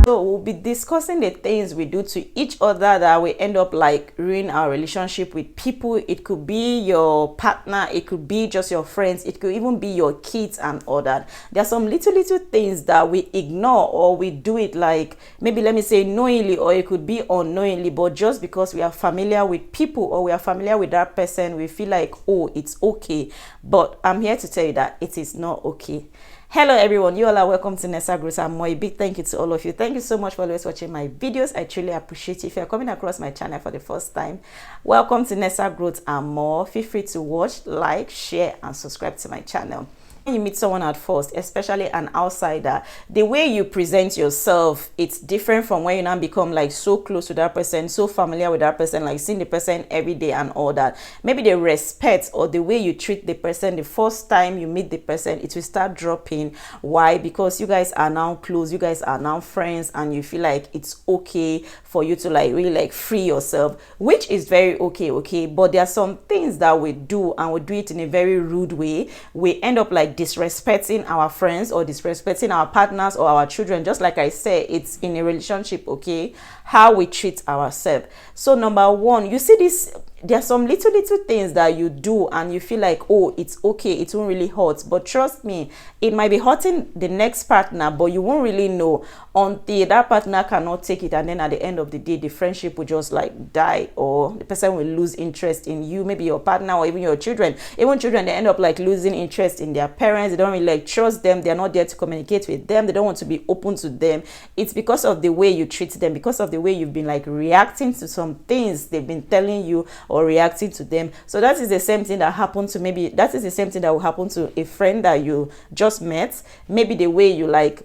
So we'll be discussing the things we do to each other that we end up like ruin our relationship with people. It could be your partner, it could be just your friends, it could even be your kids and all that. There are some little things that we ignore, or we do it like, maybe let me say knowingly, or it could be unknowingly, but just because we are familiar with people or we are familiar with that person, we feel like, oh, it's okay. But I'm here to tell you that it is not okay. Hello everyone, you all are welcome to Nessa Growth and More. A big thank you to all of you. Thank you so much for always watching my videos. I truly appreciate it. If you're coming across my channel for the first time, welcome to Nessa Growth and More. Feel free to watch, like, share and subscribe to my channel. When you meet someone at first, especially an outsider, the way you present yourself, it's different from when you now become like so close to that person, so familiar with that person, like seeing the person every day and all that. Maybe the respect or the way you treat the person the first time you meet the person, it will start dropping. Why? Because you guys are now close, you guys are now friends, and you feel like it's okay for you to like really like free yourself, which is very okay. But there are some things that we do, and we do it in a very rude way. We end up like disrespecting our friends or disrespecting our partners or our children. Just like I said, it's in a relationship, okay, how we treat ourselves. So number one, you see this, there are some little things that you do and you feel like, oh, it's okay, it won't really hurt. But trust me, it might be hurting the next partner, but you won't really know until that partner cannot take it, and then at the end of the day the friendship will just like die, or the person will lose interest in you, maybe your partner or even your children. Even children, they end up like losing interest in their parents. They don't really like trust them, they're not there to communicate with them, they don't want to be open to them. It's because of the way you treat them, because of the way you've been like reacting to some things they've been telling you or reacting to them. So that is the same thing that happened to, maybe that is the same thing that will happen to a friend that you just met. Maybe the way you like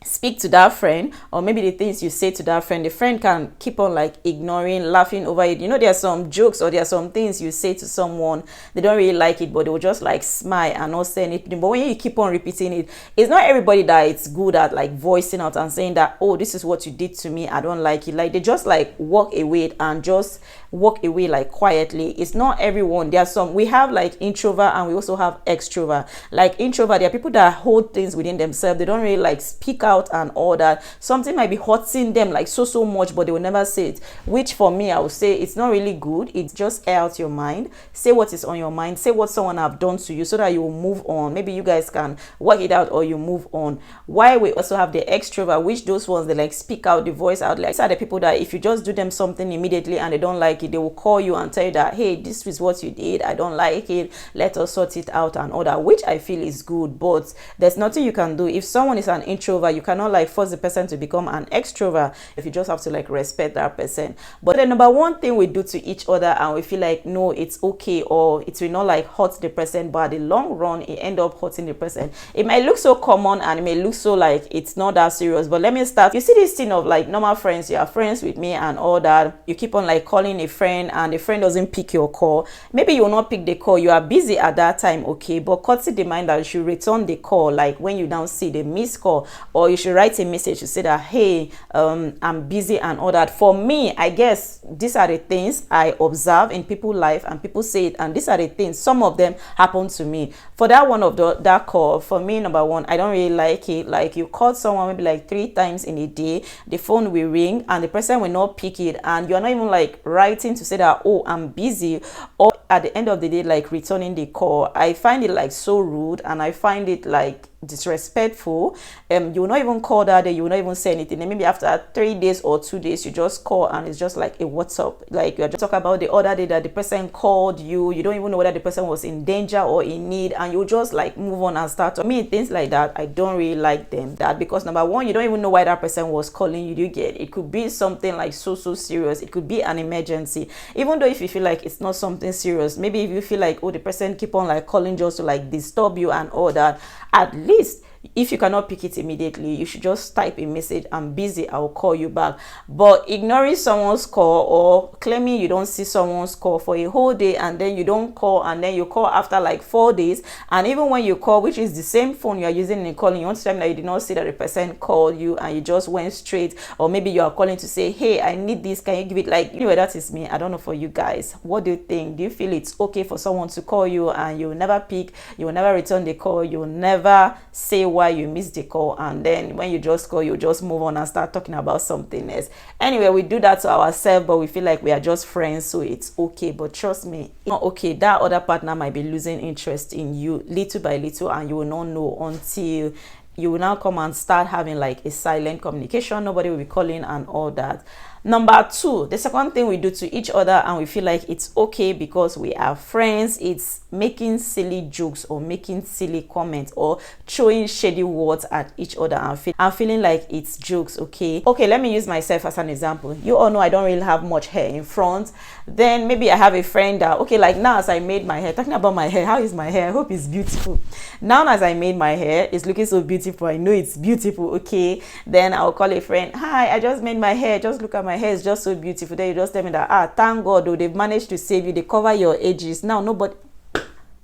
speak to that friend, or maybe the things you say to that friend, the friend can keep on like ignoring, laughing over it. You know, there are some jokes or there are some things you say to someone, they don't really like it, but they will just like smile and not say anything. But when you keep on repeating it, it's not everybody that it's good at like voicing out and saying that, oh, this is what you did to me, I don't like it. Like they just like walk away and just walk away like quietly. It's not everyone. There are some, we have like introvert and we also have extrovert. Like introvert, there are people that hold things within themselves, they don't really like speak out and all that. Something might be hurting them like so much, but they will never say it, which for me, I would say it's not really good. It's just air out your mind, say what is on your mind, say what someone have done to you, so that you will move on. Maybe you guys can work it out or you move on. Why we also have the extrovert, which those ones, they like speak out, the voice out. Like these are the people that if you just do them something immediately and they don't like it, they will call you and tell you that, hey, this is what you did, I don't like it, let us sort it out and all that, which I feel is good. But there's nothing you can do. If someone is an introvert, you cannot like force the person to become an extrovert. If you just have to like respect that person. But the number one thing we do to each other and we feel like, no, it's okay, or it will not like hurt the person, but at the long run it end up hurting the person. It might look so common and it may look so like it's not that serious, but let me start. You see this thing of like normal friends, you are friends with me and all that, you keep on like calling a friend and the friend doesn't pick your call. Maybe you will not pick the call, you are busy at that time, okay, but courtesy demand that you should return the call, like when you now see the missed call, or you should write a message to say that, hey, I'm busy and all that. For me, I guess these are the things I observe in people's life and people say it, and these are the things, some of them happen to me. For that one of that call, for me, number one, I don't really like it. Like you called someone maybe like 3 times in a day, the phone will ring and the person will not pick it, and you're not even like writing to say that, oh, I'm busy, or at the end of the day like returning the call. I find it like so rude, and I find it like disrespectful. You will not even call that day, you will not even say anything, and maybe after 3 days or 2 days you just call and it's just like a what's up, like you're just talking about the other day that the person called you, you don't even know whether the person was in danger or in need, and you just like move on and start. I mean, things like that, I don't really like them. That because number one, you don't even know why that person was calling you. Do you get it? Could be something like so serious, it could be an emergency. Even though if you feel like it's not something serious, maybe if you feel like, oh, the person keep on like calling just to like disturb you and all that, at least if you cannot pick it immediately, you should just type a message, I'm busy, I'll call you back. But ignoring someone's call or claiming you don't see someone's call for a whole day and then you don't call, and then you call after like 4 days, and even when you call, which is the same phone you are using in calling, you want to tell me that you did not see that the person called you and you just went straight, or maybe you are calling to say, hey, I need this, can you give it? Like, anyway, that is me. I don't know for you guys. What do you think? Do you feel it's okay for someone to call you and you will never pick, you will never return the call, you will never say while you miss the call, and then when you just call, you just move on and start talking about something else. Anyway, we do that to ourselves, but we feel like we are just friends, so it's okay. But trust me, it's not okay. That other partner might be losing interest in you little by little, and you will not know until you will now come and start having like a silent communication. Nobody will be calling and all that. Number two, the second thing we do to each other and we feel like it's okay because we are friends, it's making silly jokes or making silly comments or throwing shady words at each other and feeling like it's jokes. Okay, let me use myself as an example. You all know I don't really have much hair in front. Then maybe I have a friend that, okay, like now as I made my hair, talking about my hair, how is my hair? I hope it's beautiful. Now as I made my hair, it's looking so beautiful. I know it's beautiful. Okay, then I'll call a friend, hi, I just made my hair, just look at my hair, it's just so beautiful. Then you just tell me that, thank God, oh, they've managed to save you, they cover your edges. Now nobody,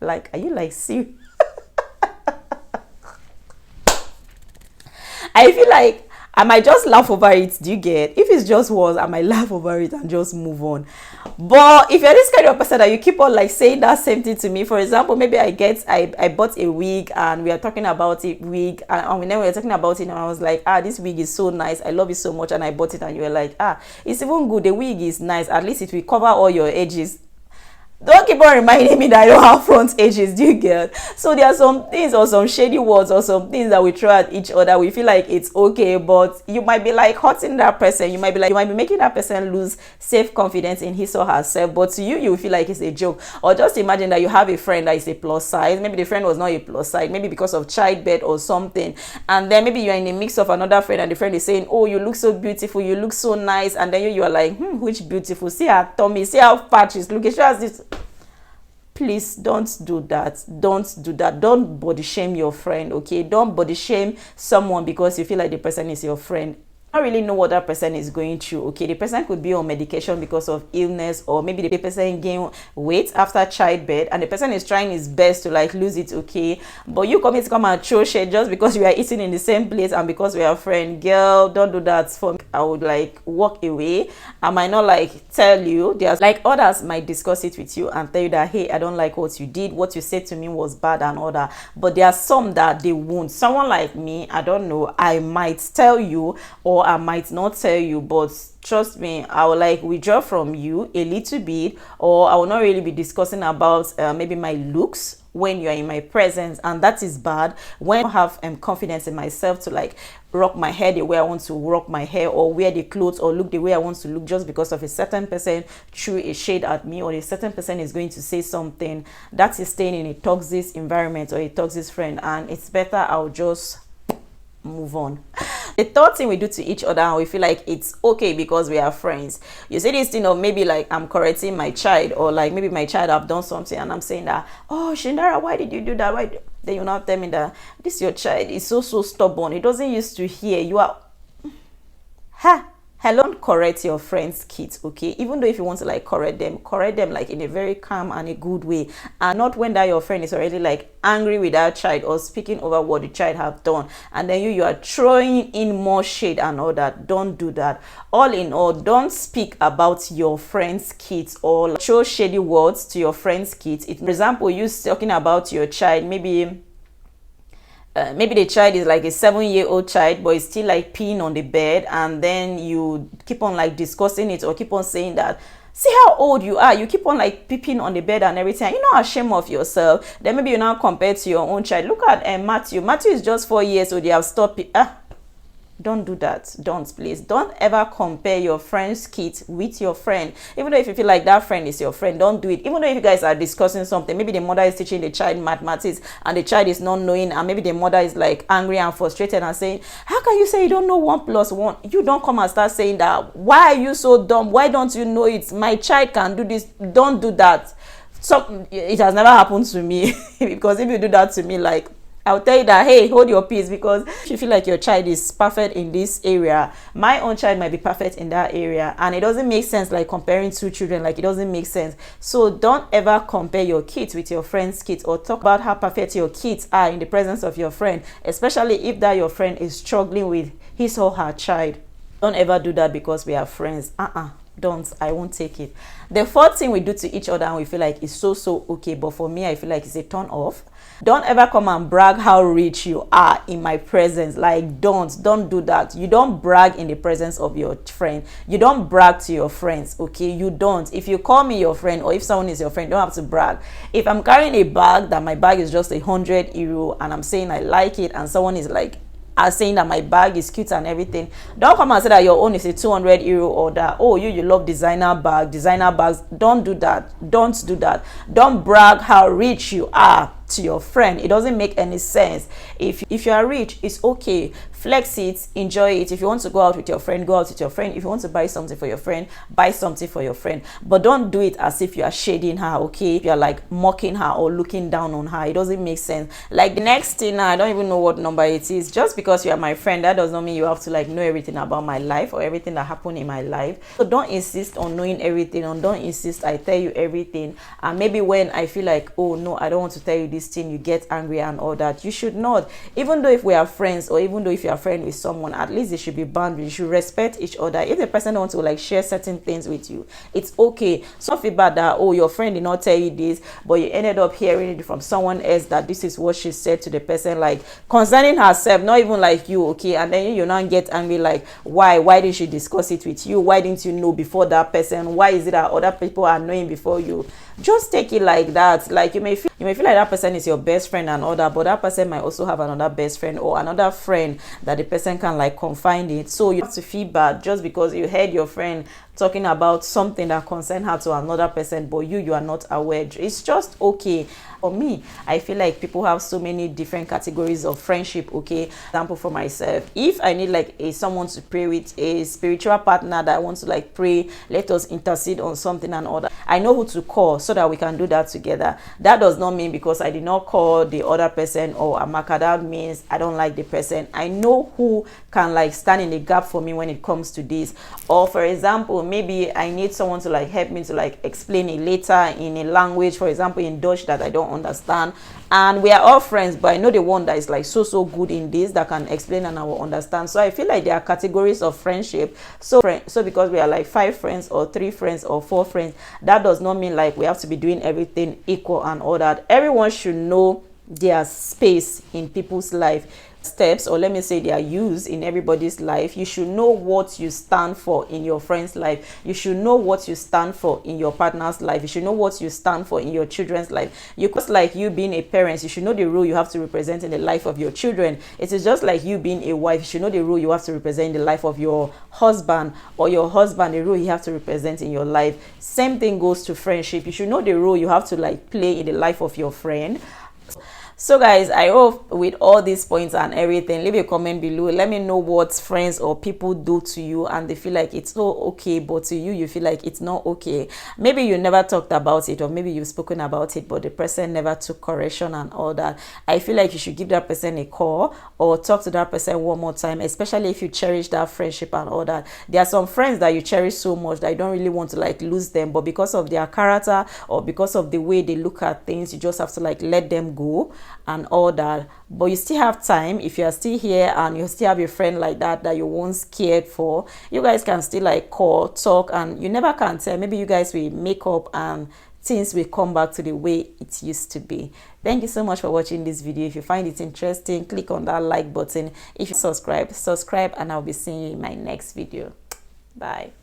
like, are you like serious? I feel like I might just laugh over it. Do you get? If it's just words, I might laugh over it and just move on. But if you're this kind of person that you keep on like saying that same thing to me, for example, maybe I bought a wig and we are talking about it wig, and then we were talking about it and I was like, this wig is so nice, I love it so much, and I bought it, and you were like, it's even good, the wig is nice, at least it will cover all your edges. Don't keep on reminding me that I don't have front edges. Do you get? So there are some things or some shady words or some things that we throw at each other. We feel like it's okay, but you might be like hurting that person. You might be making that person lose self-confidence in his or herself. But to you, you feel like it's a joke. Or just imagine that you have a friend that is a plus size. Maybe the friend was not a plus size. Maybe because of childbirth or something. And then maybe you're in a mix of another friend, and the friend is saying, oh, you look so beautiful. You look so nice. And then you are like, which beautiful? See her tummy. See how fat she's looking. She has this. Please don't do that. Don't do that. Don't body shame your friend. Okay, don't body shame someone because you feel like the person is your friend. I don't really know what that person is going through. Okay, the person could be on medication because of illness, or maybe the person gained weight after childbirth and the person is trying his best to like lose it. Okay, but you come and throw shade just because we are eating in the same place and because we are friends. Girl, don't do that. For me, I would like walk away. I might not like tell you. There's like others might discuss it with you and tell you that, hey, I don't like what you did, what you said to me was bad and all that. But there are some that they won't. Someone like me, I don't know, I might tell you or I might not tell you, but trust me, I will like withdraw from you a little bit, or I will not really be discussing about maybe my looks when you are in my presence, and that is bad. When I have confidence in myself to like rock my hair the way I want to rock my hair, or wear the clothes or look the way I want to look just because of a certain person threw a shade at me, or a certain person is going to say something, that is staying in a toxic environment or a toxic friend, and it's better I'll just move on. The third thing we do to each other and we feel like it's okay because we are friends. You see this thing of maybe like I'm correcting my child, or like maybe my child have done something and I'm saying that, oh Shindara, why did you do that? Then you now tell me that this your child is so stubborn, it doesn't used to hear. You are hello. Don't correct your friends' kids, okay? Even though if you want to like correct them like in a very calm and a good way, and not when that your friend is already like angry with that child or speaking over what the child have done, and then you are throwing in more shade and all that. Don't do that. All in all, don't speak about your friends' kids or show shady words to your friends' kids. For example, you talking about your child, maybe the child is like a 7-year-old child, but it's still like peeing on the bed, and then you keep on like discussing it or keep on saying that, see how old you are, you keep on like peeping on the bed and everything, you're not ashamed of yourself. Then maybe you now compare to your own child. Look at Matthew is just 4 years, so they have stopped don't do that. Please don't ever compare your friend's kids with your friend. Even though if you feel like that friend is your friend, don't do it. Even though if you guys are discussing something, maybe the mother is teaching the child mathematics and the child is not knowing, and maybe the mother is like angry and frustrated and saying, how can you say you don't know 1 + 1? You don't come and start saying that, why are you so dumb, why don't you know it, my child can do this. Don't do that. So it has never happened to me because if you do that to me, like, I'll tell you that, hey, hold your peace, because if you feel like your child is perfect in this area, my own child might be perfect in that area, and it doesn't make sense like comparing two children. Like, it doesn't make sense. So don't ever compare your kids with your friend's kids, or talk about how perfect your kids are in the presence of your friend, especially if that your friend is struggling with his or her child. Don't ever do that because we are friends. Don't. I won't take it. The fourth thing we do to each other and we feel like it's so okay, but for me I feel like it's a turn off. Don't ever come and brag how rich you are in my presence. Like, don't do that. You don't brag in the presence of your friend. You don't brag to your friends, okay? You don't. If you call me your friend, or if someone is your friend, you don't have to brag. If I'm carrying a bag that my bag is just €100 and I'm saying I like it, and someone is like saying that my bag is cute and everything, don't come and say that your own is a €200, or that, oh, you love designer bags. Don't do that. Don't do that. Don't brag how rich you are to your friend. It doesn't make any sense. If you are rich, it's okay. Flex it, enjoy it. If you want to go out with your friend, go out with your friend. If you want to buy something for your friend, buy something for your friend. But don't do it as if you are shading her, okay? If you're like mocking her or looking down on her, it doesn't make sense. Like the next thing, I don't even know what number it is. Just because you are my friend, that does not mean you have to like know everything about my life or everything that happened in my life. So don't insist on knowing everything, and don't insist I tell you everything. And maybe when I feel like, oh no, I don't want to tell you this thing, you get angry and all that. You should not. Even though if we are friends, or even though if you are friend with someone, at least there should be boundaries. You should respect each other. If the person wants to like share certain things with you, it's okay. So feel bad that, oh, your friend did not tell you this, but you ended up hearing it from someone else that this is what she said to the person, like concerning herself, not even like you, okay? And then you now get angry, like, why didn't she discuss it with you? Why didn't you know before that person? Why is it that other people are knowing before you? Just take it like that. Like you may feel like that person is your best friend and all that, but that person might also have another best friend or another friend that the person can like confide in. So you have to feel bad just because you heard your friend talking about something that concerned her to another person, but you are not aware. It's just okay. For me, I feel like people have so many different categories of friendship, okay? Example for myself, if I need like someone to pray with, a spiritual partner that I want to like pray, let us intercede on something and all that, I know who to call so that we can do that together. That does not mean because I did not call the other person or Amaka, that means I don't like the person. I know who can like stand in the gap for me when it comes to this. Or for example, maybe I need someone to like help me to like explain it later in a language, for example in Dutch, that I don't understand, and we are all friends, but I know the one that is like so good in this that can explain and I will understand. So I feel like there are categories of friendship. So because we are like 5 friends or 3 friends or 4 friends, that does not mean like we have to be doing everything equal and all that. Everyone should know their space in people's life. Steps, or let me say they are used in everybody's life. You should know what you stand for in your friend's life. You should know what you stand for in your partner's life. You should know what you stand for in your children's life. Just like you being a parent, you should know the role you have to represent in the life of your children. It is just like you being a wife, you should know the role you have to represent in the life of your husband, or your husband, the role you have to represent in your life. Same thing goes to friendship. You should know the role you have to like play in the life of your friend. So guys, I hope with all these points and everything, leave a comment below. Let me know what friends or people do to you and they feel like it's so okay, but to you feel like it's not okay. Maybe you never talked about it, or maybe you've spoken about it but the person never took correction and all that. I feel like you should give that person a call or talk to that person one more time, especially if you cherish that friendship and all that. There are some friends that you cherish so much that you don't really want to like lose them, but because of their character or because of the way they look at things, you just have to like let them go and all that. But you still have time. If you are still here and you still have a friend like that you once cared for, you guys can still like call, talk, and you never can tell, maybe you guys will make up and things will come back to the way it used to be. Thank you so much for watching this video. If you find it interesting, click on that like button. If you subscribe, and I'll be seeing you in my next video. Bye.